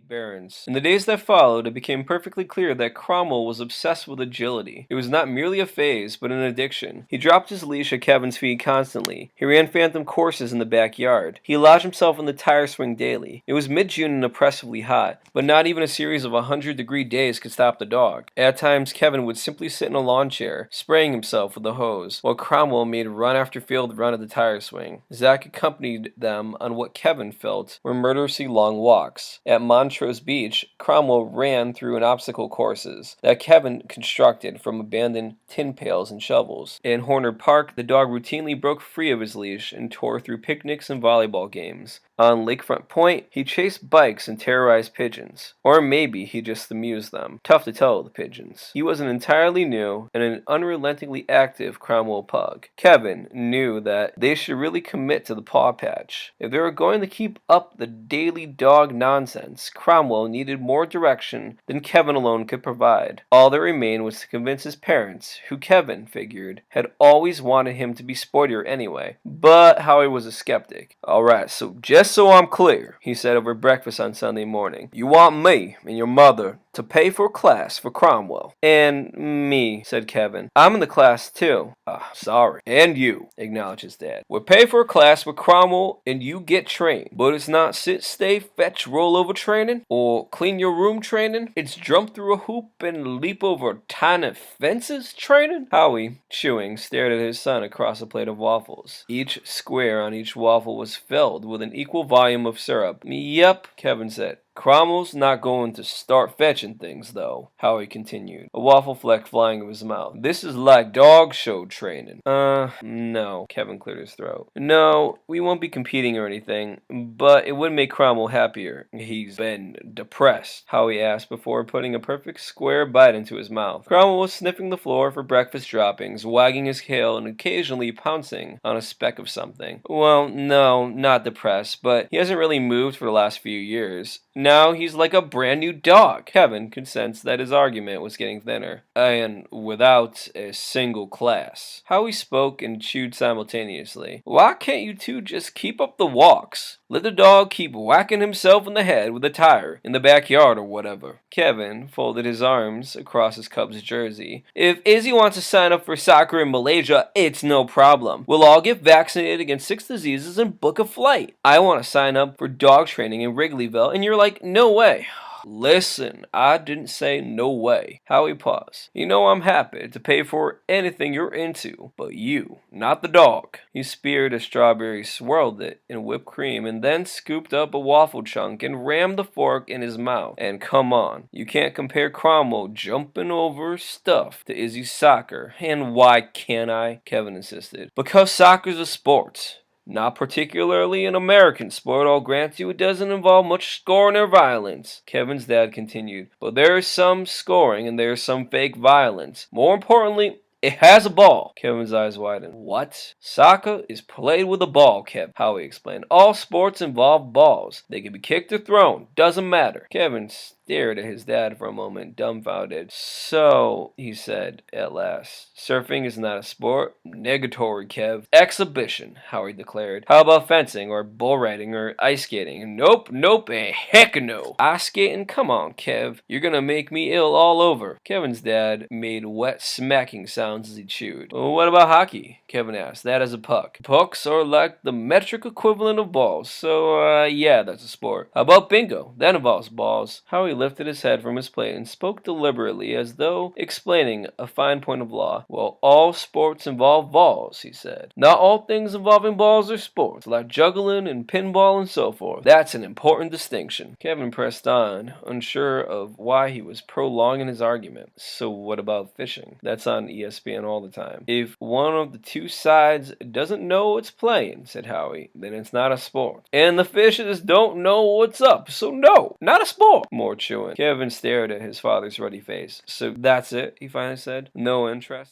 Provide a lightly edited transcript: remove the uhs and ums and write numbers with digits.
Behrens. In the days that followed, it became perfectly clear that Cromwell was obsessed with agility. It was not merely a phase, but an addiction. He dropped his leash at Kevin's feet constantly. He ran phantom courses in the backyard. He lodged himself in the tire swing daily. It was mid-June and oppressively hot, but not even a series of 100-degree days could stop the dog. At times, Kevin would simply sit in a lawn chair, spraying himself with a hose, while Cromwell made run after failed run at the tire swing. Zach accompanied them on what Kevin felt were murderously long walks. At Montrose Beach, Cromwell ran through an obstacle courses that Kevin constructed from abandoned tin pails and shovels. In Horner Park, the dog routinely broke free of his leash and tore through picnics and volleyball games. On Lakefront Point, he chased bikes and terrorized pigeons. Or maybe he just amused them. Tough to tell with the pigeons. He was an entirely new and an unrelentingly active Cromwell pug. Kevin knew that they should really commit to the paw patch. If they were going to keep up the daily dog nonsense, Cromwell needed more direction than Kevin alone could provide. All that remained was to convince his parents, who Kevin figured had always wanted him to be sportier anyway. But Howie was a skeptic. Alright, so just so I'm clear, he said over breakfast on Sunday morning, you want me and your mother to pay for a class for Cromwell? And me, said Kevin. I'm in the class too. Sorry. And you, acknowledged his dad. We'll pay for a class with Cromwell and you get trained. But it's not sit, stay, fetch, rollover training or clean your room training. It's jump through a hoop and leap over tiny fences training. Howie, chewing, stared at his son across a plate of waffles. Each square on each waffle was filled with an equal volume of syrup. Yep, Kevin said. Cromwell's not going to start fetching things, though, Howie continued, a waffle fleck flying of his mouth. This is like dog show training. No, Kevin cleared his throat. No, we won't be competing or anything, but it would make Cromwell happier. He's been depressed, Howie asked before putting a perfect square bite into his mouth. Cromwell was sniffing the floor for breakfast droppings, wagging his tail and occasionally pouncing on a speck of something. Well, no, not depressed, but he hasn't really moved for the last few years. Now he's like a brand new dog. Kevin could sense that his argument was getting thinner, and without a single class. Howie spoke and chewed simultaneously. Why can't you two just keep up the walks? Let the dog keep whacking himself in the head with a tire in the backyard or whatever. Kevin folded his arms across his Cubs jersey. If Izzy wants to sign up for soccer in Malaysia, it's no problem. We'll all get vaccinated against 6 diseases and book a flight. I want to sign up for dog training in Wrigleyville, and you're like, no way. Listen, I didn't say no way. Howie paused. You know I'm happy to pay for anything you're into, but you, not the dog. He speared a strawberry, swirled it in whipped cream, and then scooped up a waffle chunk and rammed the fork in his mouth. And come on, you can't compare Cromwell jumping over stuff to Izzy's soccer. And why can't I? Kevin insisted. Because soccer's a sport. Not particularly an American sport, I'll grant you. It doesn't involve much scoring or violence. Kevin's dad continued. But there is some scoring and there is some fake violence. More importantly, it has a ball. Kevin's eyes widened. What? Soccer is played with a ball, Kev, Howie explained. All sports involve balls. They can be kicked or thrown. Doesn't matter. Kevin stared at his dad for a moment, dumbfounded. So, he said at last, surfing is not a sport? Negatory, Kev. Exhibition, Howie declared. How about fencing or bull riding or ice skating? Nope, and heck no. Ice skating? Come on, Kev. You're gonna make me ill all over. Kevin's dad made wet smacking sounds as he chewed. Well, what about hockey? Kevin asked. That is a puck. Pucks are like the metric equivalent of balls, so yeah, that's a sport. How about bingo? That involves balls. Howie lifted his head from his plate and spoke deliberately as though explaining a fine point of law. Well, all sports involve balls, he said. Not all things involving balls are sports, like juggling and pinball and so forth. That's an important distinction. Kevin pressed on, unsure of why he was prolonging his argument. So what about fishing? That's on ESPN all the time. If one of the two sides doesn't know it's playing, said Howie, then it's not a sport. And the fishers don't know what's up, so no, not a sport. More chewing. Kevin stared at his father's ruddy face. So that's it, he finally said. No interest.